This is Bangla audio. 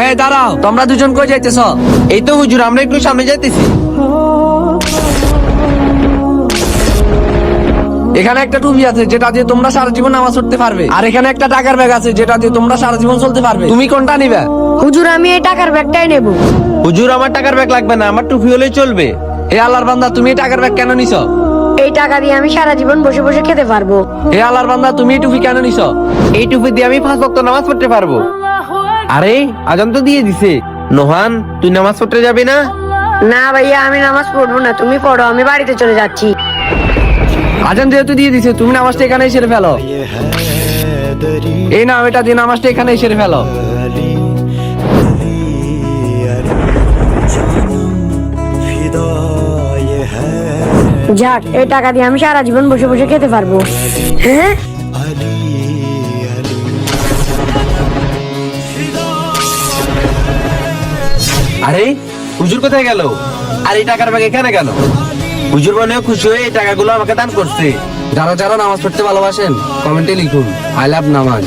এই দাঁড়াও, তোমরা দুজন কই যাইতেছ? এই তো হুজুর, আমরা একটু সামনে যাইতেছি। এখানে একটা টুপি আছে যেটা দিয়ে তোমরা সারা জীবন নামাজ পড়তে পারবে, আর এখানে একটা টাকার ব্যাগ আছে যেটা দিয়ে তোমরা সারা জীবন চলতে পারবে। তুমি কোনটা নিবে? হুজুর, আমি এই টাকার ব্যাগটাই নেব। হুজুর, আমার টাকার ব্যাগ লাগবে না, আমার টুপি হলেই চলবে। হে আল্লাহর বান্দা, তুমি এই টাকার ব্যাগ কেন নিছো? এই টাকা দিয়ে আমি সারা জীবন বসে বসে খেতে পারবো। হে আল্লাহর বান্দা, তুমি এই টুপি কেন নিছো? এই টুপি দিয়ে আমি 5 ওয়াক্ত নামাজ পড়তে পারবো। আরে আজান তো দিয়ে দিছে। নোহান, তুই নামাজ পড়তে যাবি না? না ভাইয়া, আমি নামাজ পড়বো না, তুমি পড়ো, আমি বাড়িতে চলে যাচ্ছি। আজান যেহেতু দিয়ে দিছে, তুমি নামাজটা এখানেই সেরে ফেলো। এই নাও, এটা দিয়ে নামাজটা এখানেই সেরে ফেলো। যাক, এই টাকা দিয়ে আমি সারা জীবন বসে বসে খেতে পারবো। হ্যাঁ, আরে হুজুর কোথায় গেল? আর এই টাকার ব্যাগ এখানে গেল? হুজুর মনে হয় খুশি হয়ে এই টাকাগুলো আমাকে দান করছে। যারা যারা নামাজ পড়তে ভালোবাসেন কমেন্টে লিখুন আই লাভ নামাজ।